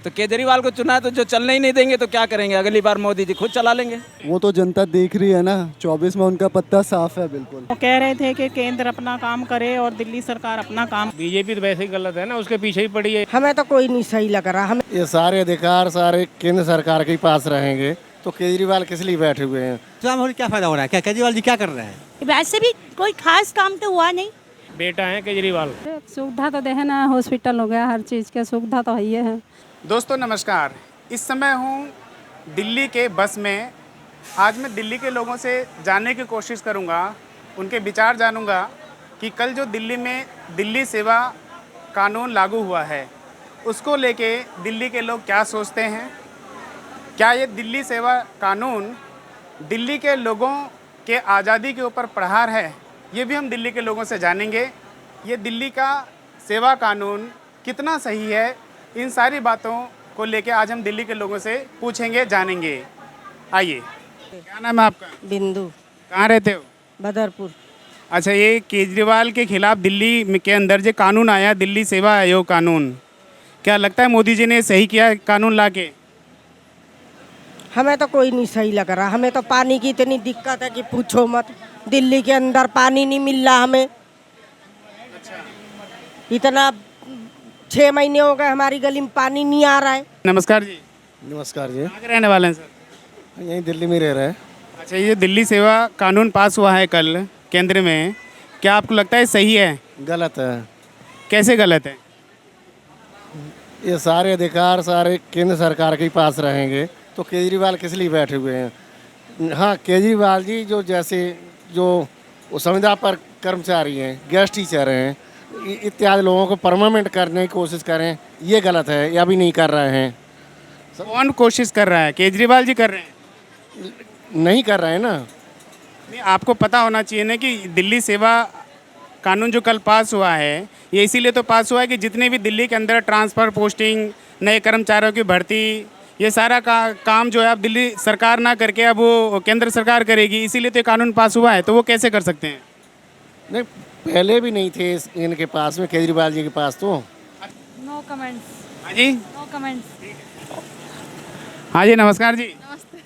तो केजरीवाल को चुना तो जो चलने ही नहीं देंगे तो क्या करेंगे, अगली बार मोदी जी खुद चला लेंगे। वो तो जनता देख रही है ना, 24 में उनका पत्ता साफ है बिल्कुल। वो कह रहे थे कि केंद्र अपना काम करे और दिल्ली सरकार अपना काम। बीजेपी तो वैसे ही गलत है ना, उसके पीछे ही पड़ी है। हमें तो कोई नहीं सही लग रहा। हमें ये सारे अधिकार सारे केंद्र सरकार के पास रहेंगे तो केजरीवाल किस लिए बैठे हुए हैं? क्या फायदा हो रहा है? क्या केजरीवाल जी क्या कर रहे हैं? वैसे भी कोई खास काम तो हुआ नहीं। बेटा है केजरीवाल। सुविधा तो देहे ना, हॉस्पिटल हो गया, हर चीज़ की सुविधा तो ही है। दोस्तों नमस्कार, इस समय हूँ दिल्ली के बस में। आज मैं दिल्ली के लोगों से जानने की कोशिश करूँगा, उनके विचार जानूँगा कि कल जो दिल्ली में दिल्ली सेवा कानून लागू हुआ है उसको लेके दिल्ली के लोग क्या सोचते हैं। क्या ये दिल्ली सेवा कानून दिल्ली के लोगों के आज़ादी के ऊपर प्रहार है, ये भी हम दिल्ली के लोगों से जानेंगे। ये दिल्ली का सेवा कानून कितना सही है, इन सारी बातों को लेके आज हम दिल्ली के लोगों से पूछेंगे, जानेंगे। आइए, क्या नाम है आपका? बिंदु। कहाँ रहते हो? बदरपुर। अच्छा, ये केजरीवाल के खिलाफ दिल्ली के अंदर जो कानून आया, दिल्ली सेवा आयोग कानून, क्या लगता है मोदी जी ने सही किया कानून लाके? हमें तो कोई नहीं सही लग रहा। हमें तो पानी की इतनी दिक्कत है कि पूछो मत। दिल्ली के अंदर पानी नहीं मिल रहा हमें। इतना 6 महीने हो गए हमारी गली में पानी नहीं आ रहा है। नमस्कार जी। नमस्कार जी। कहाँ के रहने वाले हैं सर? यहीं दिल्ली में रह रहे हैं। अच्छा, ये दिल्ली सेवा कानून पास हुआ है कल केंद्र में, क्या आपको लगता है सही है? गलत है। कैसे गलत है? ये सारे अधिकार सारे केंद्र सरकार के पास रहेंगे तो केजरीवाल किस लिए बैठे हुए हैं? हाँ, केजरीवाल जी जो जैसे जो संविदा पर कर्मचारी हैं, गेस्ट टीचर हैं, इत्यादि लोगों को परमानेंट करने की कोशिश करें, ये गलत है या भी नहीं कर रहे हैं? कौन कोशिश कर रहा है? केजरीवाल जी कर रहे हैं? नहीं कर रहे हैं ना। नहीं, आपको पता होना चाहिए ना कि दिल्ली सेवा कानून जो कल पास हुआ है, ये इसीलिए तो पास हुआ है कि जितने भी दिल्ली के अंदर ट्रांसफ़र, पोस्टिंग, नए कर्मचारियों की भर्ती, ये सारा काम जो है अब दिल्ली सरकार ना करके अब वो केंद्र सरकार करेगी, इसीलिए तो ये कानून पास हुआ है। तो वो कैसे कर सकते हैं? नहीं, पहले भी नहीं थे इनके पास में, केजरीवाल जी के पास तो। No comments. हाँ जी, नो कमेंट्स। हाँ जी, नमस्कार जी। नमस्ते।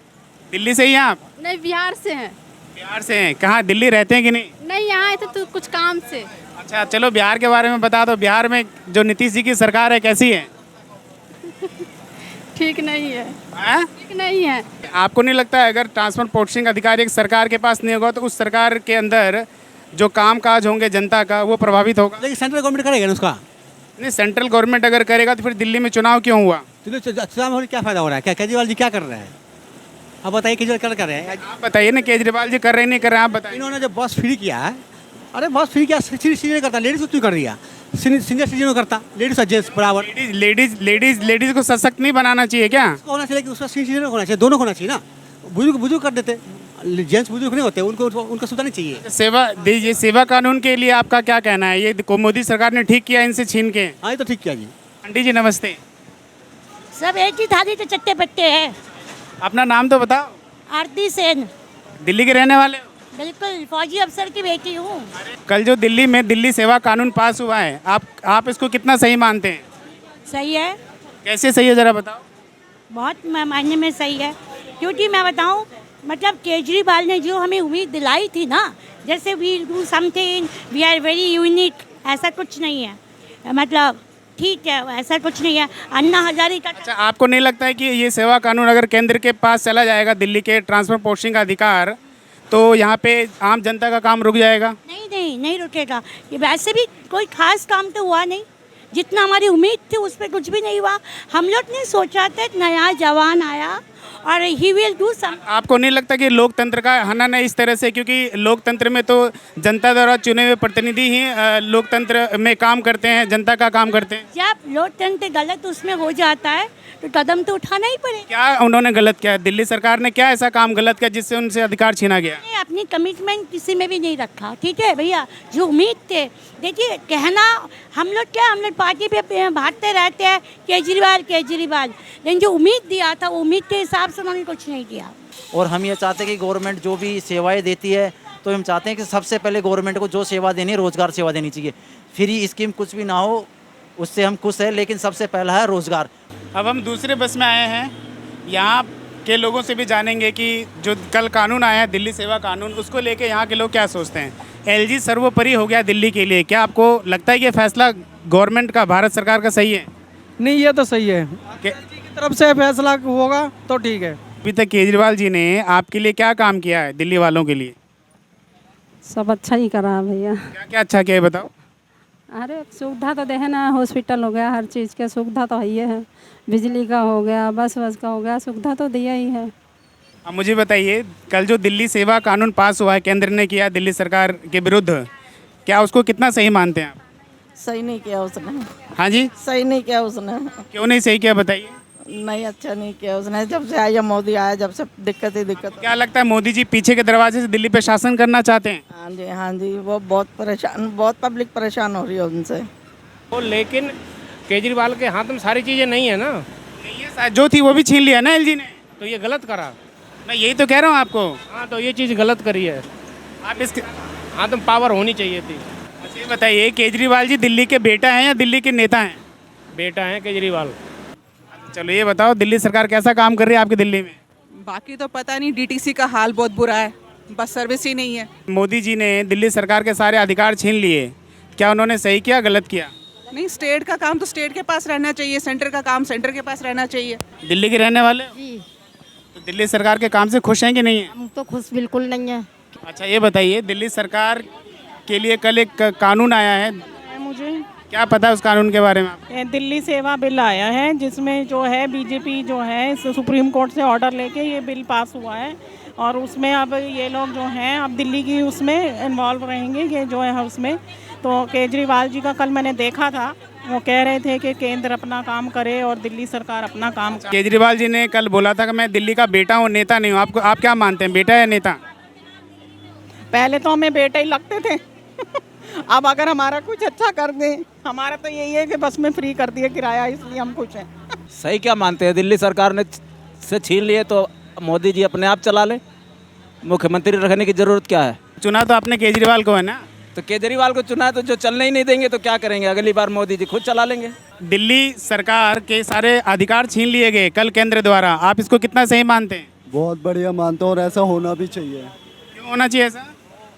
दिल्ली से ही हैं आप? नहीं, बिहार से हैं। बिहार से हैं? कहाँ, दिल्ली रहते हैं कि नहीं? नहीं, यहाँ आए थे तो कुछ काम से। अच्छा, चलो बिहार के बारे में बता दो। बिहार में जो नीतीश जी की सरकार है कैसी है? ठीक नहीं है। हाँ? ठीक नहीं है। आपको नहीं लगता है अगर ट्रांसपोर्ट पोस्टिंग अधिकारी एक सरकार के पास नहीं होगा तो उस सरकार के अंदर जो काम काज होंगे जनता का वो प्रभावित होगा? लेकिन सेंट्रल गवर्नमेंट करेगा ना उसका। नहीं, सेंट्रल गवर्नमेंट अगर करेगा तो फिर दिल्ली में चुनाव क्यों हुआ? चुनाव होने क्या फायदा हो रहा है? क्या केजरीवाल जी क्या कर रहे हैं? अब बताइए, केजरीवाल क्या कर रहे हैं? आप बताइए ना, केजरीवाल जी कर रहे नहीं कर रहे हैं, आप बताइए। इन्होंने जो बस फ्री किया है, अरे बस फ्री किया, सीनियर करता, लेडीज को क्यों कर दिया? सीनियर सिटीजन को करता, लेडीज और जेंट्स बराबर। लेडीज को सशक्त नहीं बनाना चाहिए क्या? उसको होना चाहिए कि उसका सीनियर होना चाहिए, दोनों को होना चाहिए ना। बुजुर्ग कर देते, जेंट्स बुजुर्ग नहीं होते, उनको उनका सुविधा नहीं चाहिए। ये सेवा कानून के लिए आपका क्या कहना है? ये मोदी सरकार ने ठीक किया इनसे छीन के? हाँ, ये तो ठीक किया जी। आंटी जी नमस्ते। सब एक ही थाली के चट्टे पट्टे हैं। अपना नाम तो बताओ। आरती सेन। दिल्ली के रहने वाले हो? बिल्कुल, फौजी अफसर की बेटी हूँ। कल जो दिल्ली में दिल्ली सेवा कानून पास हुआ है, आप इसको कितना सही मानते हैं? सही है। कैसे सही है, ज़रा बताओ। बहुत मायने में सही है, क्योंकि मैं बताऊँ, मतलब केजरीवाल ने जो हमें उम्मीद दिलाई थी ना, जैसे we do something, we are very unique, ऐसा कुछ नहीं है। मतलब ठीक है, ऐसा कुछ नहीं है। अन्ना हजारे का। अच्छा, आपको नहीं लगता है कि ये सेवा कानून अगर केंद्र के पास चला जाएगा, दिल्ली के ट्रांसफर पोस्टिंग का अधिकार, तो यहाँ पे आम जनता का काम रुक जाएगा? नहीं नहीं, नहीं रुकेगा। ये वैसे भी कोई खास काम तो हुआ नहीं। जितना हमारी उम्मीद थी उस पर कुछ भी नहीं हुआ। हम लोग ने सोचा था एक नया जवान आया और ही विल डू सम। आपको नहीं लगता कि लोकतंत्र का हनन है इस तरह से? क्योंकि लोकतंत्र में तो जनता द्वारा चुने हुए प्रतिनिधि ही लोकतंत्र में काम करते हैं, जनता का काम करते हैं। जब लोकतंत्र गलत उसमें हो जाता है तो कदम तो उठाना ही पड़ेगा। क्या उन्होंने गलत किया? दिल्ली सरकार ने क्या ऐसा काम गलत किया जिससे उनसे अधिकार छीना गया? अपनी कमिटमेंट किसी में भी नहीं रखा। ठीक है भैया, जो उम्मीद थे, देखिए कहना हम लोग पार्टी पे भागते रहते हैं केजरीवाल केजरीवाल, लेकिन जो उम्मीद दिया था वो उम्मीद के हिसाब से उन्होंने कुछ नहीं किया। और हम ये चाहते हैं कि गवर्नमेंट जो भी सेवाएं देती है, तो हम चाहते हैं कि सबसे पहले गवर्नमेंट को जो सेवा देनी है रोजगार सेवा देनी चाहिए। फ्री स्कीम कुछ भी ना हो, उससे हम खुश हैं, लेकिन सबसे पहला है रोज़गार। अब हम दूसरे बस में आए हैं, यहाँ के लोगों से भी जानेंगे कि जो कल कानून आया है दिल्ली सेवा कानून, उसको लेके यहाँ के लोग क्या सोचते हैं। एलजी सर्वोपरि हो गया दिल्ली के लिए, क्या आपको लगता है कि ये फैसला गवर्नमेंट का, भारत सरकार का सही है? नहीं, ये तो सही है, की तरफ से फैसला होगा तो ठीक है। अभी तक केजरीवाल जी ने आपके लिए क्या काम किया है दिल्ली वालों के लिए? सब अच्छा ही करा है भैया। क्या क्या अच्छा किया है बताओ। अरे सुविधा तो देखे ना, हॉस्पिटल हो गया, हर चीज़ के सुविधा तो ही है, बिजली का हो गया, बस का हो गया, सुविधा तो दिया ही है। अब मुझे बताइए, कल जो दिल्ली सेवा कानून पास हुआ है, केंद्र ने किया दिल्ली सरकार के विरुद्ध, क्या उसको कितना सही मानते हैं आप? सही नहीं किया उसने। हाँ जी, सही नहीं किया उसने। क्यों नहीं सही किया बताइए। नहीं, अच्छा नहीं किया उसने। जब से आया मोदी आया, जब से दिक्कत ही दिक्कत। क्या लगता है मोदी जी पीछे के दरवाजे से दिल्ली पे शासन करना चाहते हैं? हाँ जी, हाँ जी, वो बहुत परेशान, बहुत पब्लिक परेशान हो रही है उनसे। वो लेकिन केजरीवाल के हाथ में सारी चीज़ें नहीं है ना, ये जो थी वो भी छीन लिया ना एलजी ने। तो ये गलत करा। मैं यही तो कह रहा हूँ आपको। हाँ, तो ये चीज़ गलत करी है। आप इसके हाँ, तो पावर होनी चाहिए थी। अच्छा ये बताइए, केजरीवाल जी दिल्ली के बेटा हैं या दिल्ली के नेता हैं? बेटा है केजरीवाल। चलो ये बताओ, दिल्ली सरकार कैसा काम कर रही है आपकी दिल्ली में? बाकी तो पता नहीं, डीटीसी का हाल बहुत बुरा है, बस सर्विस ही नहीं है। मोदी जी ने दिल्ली सरकार के सारे अधिकार छीन लिए, क्या उन्होंने सही किया गलत किया? नहीं, स्टेट का काम तो स्टेट के पास रहना चाहिए, सेंटर का काम सेंटर के पास रहना चाहिए। दिल्ली के रहने वाले हो? जी, तो दिल्ली सरकार के काम से खुश हैं कि नहीं है? हम तो खुश बिल्कुल नहीं है। अच्छा ये बताइए, दिल्ली सरकार के लिए कल एक कानून आया है, मुझे क्या पता है उस कानून के बारे में आपको? ये दिल्ली सेवा बिल आया है, जिसमें जो है बीजेपी जो है सुप्रीम कोर्ट से ऑर्डर लेके ये बिल पास हुआ है, और उसमें अब ये लोग जो हैं अब दिल्ली की उसमें इन्वॉल्व रहेंगे, ये जो है उसमें। तो केजरीवाल जी का कल मैंने देखा था, वो कह रहे थे कि केंद्र अपना काम करे और दिल्ली सरकार अपना काम करे। केजरीवाल जी ने कल बोला था कि मैं दिल्ली का बेटा हूँ, नेता नहीं हूँ। आपको, आप क्या मानते हैं, बेटा या नेता? पहले तो हमें बेटे ही लगते थे अब अगर हमारा कुछ अच्छा कर दें, हमारा तो यही है कि बस में फ्री कर दिए किराया, इसलिए हम खुश हैं। सही क्या मानते हैं, दिल्ली सरकार ने से छीन लिए तो मोदी जी अपने आप चला ले, मुख्यमंत्री रखने की जरूरत क्या है? चुना तो आपने केजरीवाल को है ना। तो केजरीवाल को चुना है, तो जो चलने ही नहीं देंगे तो क्या करेंगे, अगली बार मोदी जी खुद चला लेंगे। दिल्ली सरकार के सारे अधिकार छीन लिए गए कल केंद्र द्वारा, आप इसको कितना सही मानते हैं? बहुत बढ़िया मानता हूँ और ऐसा होना भी चाहिए, क्यों होना चाहिए ऐसा?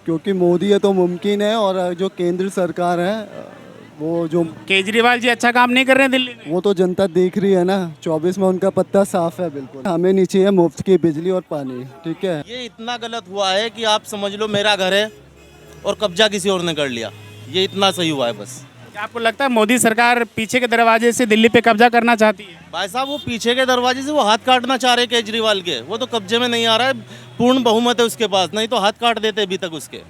क्योंकि मोदी है तो मुमकिन है, और जो केंद्र सरकार है वो जो केजरीवाल जी अच्छा काम नहीं कर रहे हैं दिल्ली में। वो तो जनता देख रही है ना, 24 में उनका पत्ता साफ है बिल्कुल। हमें नहीं चाहिए मुफ्त की बिजली और पानी, ठीक है। ये इतना गलत हुआ है कि आप समझ लो मेरा घर है और कब्जा किसी और ने कर लिया, ये इतना सही हुआ है बस। क्या आपको लगता है मोदी सरकार पीछे के दरवाजे से दिल्ली पे कब्जा करना चाहती है? भाई साहब, वो पीछे के दरवाजे से वो हाथ काटना चाह रहे केजरीवाल के, वो तो कब्जे में नहीं आ रहा है, पूर्ण बहुमत है उसके पास, नहीं तो हाथ काट देते अभी तक उसके।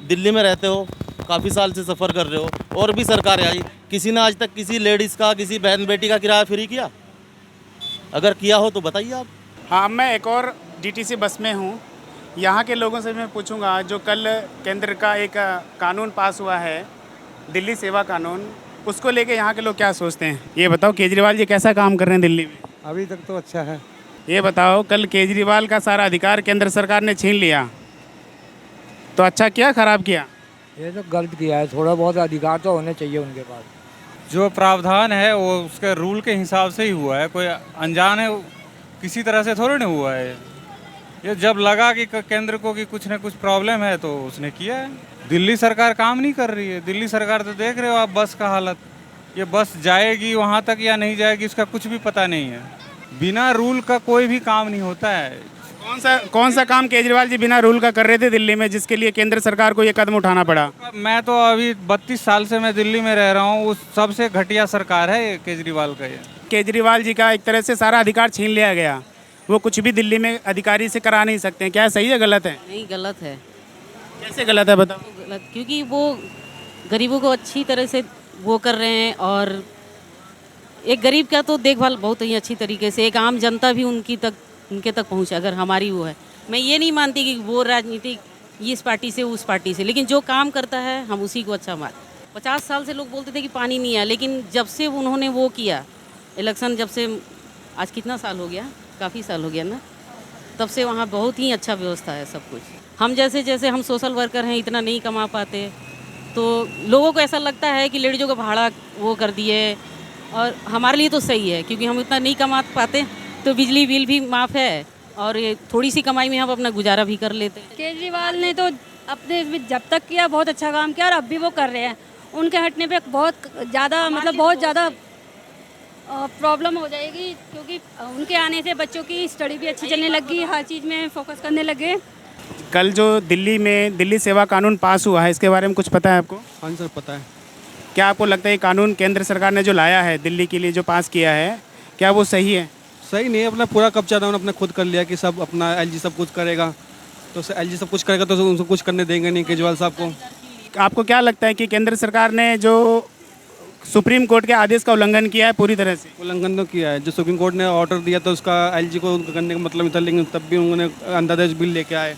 दिल्ली में रहते हो, काफ़ी साल से सफ़र कर रहे हो, और भी सरकार आई, किसी ने आज तक किसी लेडीज़ का, किसी बहन बेटी का किराया फ्री किया? अगर किया हो तो बताइए आप। हाँ, मैं एक और डीटीसी बस में हूँ, यहाँ के लोगों से मैं पूछूंगा, जो कल केंद्र का एक कानून पास हुआ है दिल्ली सेवा कानून, उसको लेके यहाँ के लोग क्या सोचते हैं। ये बताओ, केजरीवाल जी कैसा काम कर रहे हैं दिल्ली में? अभी तक तो अच्छा है। ये बताओ, कल केजरीवाल का सारा अधिकार केंद्र सरकार ने छीन लिया, तो अच्छा किया खराब किया? ये तो गलत किया है, थोड़ा बहुत अधिकार तो होने चाहिए उनके पास। जो प्रावधान है वो उसके रूल के हिसाब से ही हुआ है, कोई अनजान है किसी तरह से थोड़ी नहीं हुआ है। ये जब लगा कि केंद्र को कि कुछ न कुछ प्रॉब्लम है तो उसने किया है। दिल्ली सरकार काम नहीं कर रही है, दिल्ली सरकार तो देख रहे हो आप बस का हालत, ये बस जाएगी वहाँ तक या नहीं जाएगी इसका कुछ भी पता नहीं है। बिना रूल का कोई भी काम नहीं होता है। कौन सा काम केजरीवाल जी बिना रूल का कर रहे थे दिल्ली में, जिसके लिए केंद्र सरकार को ये कदम उठाना पड़ा? मैं तो अभी 32 साल से मैं दिल्ली में रह रहा हूँ, उस सबसे घटिया सरकार है ये केजरीवाल का। ये केजरीवाल जी का एक तरह से सारा अधिकार छीन लिया गया, वो कुछ भी दिल्ली में अधिकारी से करा नहीं सकते हैं, क्या सही है गलत है? नहीं, गलत है। कैसे गलत है बताओ? गलत क्योंकि वो गरीबों को अच्छी तरह से वो कर रहे हैं, और एक गरीब का तो देखभाल बहुत ही अच्छी तरीके से, एक आम जनता भी उनके तक पहुँचे अगर हमारी वो है। मैं ये नहीं मानती कि वो राजनीतिक इस पार्टी से उस पार्टी से, लेकिन जो काम करता है हम उसी को अच्छा मान। 50 साल से लोग बोलते थे कि पानी नहीं है, लेकिन जब से उन्होंने वो किया इलेक्शन, जब से आज कितना साल हो गया, काफ़ी साल हो गया ना, तब से वहाँ बहुत ही अच्छा व्यवस्था है सब कुछ। हम जैसे हम सोशल वर्कर हैं, इतना नहीं कमा पाते, तो लोगों को ऐसा लगता है कि लेडीज़ों का भाड़ा वो कर दिए, और हमारे लिए तो सही है क्योंकि हम इतना नहीं कमा पाते, तो बिजली बिल भी माफ़ है और ये थोड़ी सी कमाई में हम अपना गुजारा भी कर लेते हैं। केजरीवाल ने तो अपने जब तक किया बहुत अच्छा काम किया और अब भी वो कर रहे हैं। उनके हटने पे बहुत ज़्यादा मतलब बहुत ज़्यादा प्रॉब्लम हो जाएगी, क्योंकि उनके आने से बच्चों की स्टडी भी अच्छी चलने लगी, हर चीज़ में फोकस करने लगे। कल जो दिल्ली में दिल्ली सेवा कानून पास हुआ है, इसके बारे में कुछ पता है आपको? हाँ सर, पता है। क्या आपको लगता है ये कानून केंद्र सरकार ने जो लाया है दिल्ली के लिए, जो पास किया है, क्या वो सही है? सही नहीं है, अपना पूरा कब्जा उन्होंने अपना खुद कर लिया कि सब अपना एलजी सब कुछ करेगा, तो एलजी सब कुछ करेगा तो उनको कुछ करने देंगे नहीं केजरीवाल साहब को। आपको क्या लगता है कि केंद्र सरकार ने जो सुप्रीम कोर्ट के आदेश का उल्लंघन किया है पूरी तरह से? उल्लंघन तो किया है, जो सुप्रीम कोर्ट ने ऑर्डर दिया तो उसका एलजी को करने का मतलब था, लेकिन तब भी उन्होंने अंधाधुंध बिल लेके आए।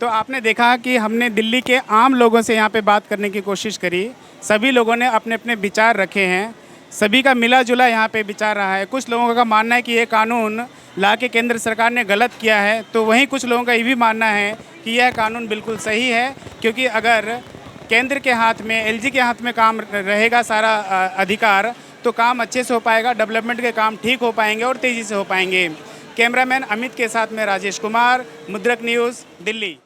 तो आपने देखा कि हमने दिल्ली के आम लोगों से यहाँ पे बात करने की कोशिश करी। सभी लोगों ने अपने अपने विचार रखे हैं, सभी का मिला जुला यहाँ पे विचार रहा है। कुछ लोगों का मानना है कि ये कानून ला के केंद्र सरकार ने गलत किया है, तो वहीं कुछ लोगों का ये भी मानना है कि यह कानून बिल्कुल सही है, क्योंकि अगर केंद्र के हाथ में, एलजी के हाथ में काम रहेगा सारा अधिकार, तो काम अच्छे से हो पाएगा, डेवलपमेंट के काम ठीक हो पाएंगे और तेज़ी से हो पाएंगे। कैमरामैन अमित के साथ में राजेश कुमार, मुद्रक न्यूज़, दिल्ली।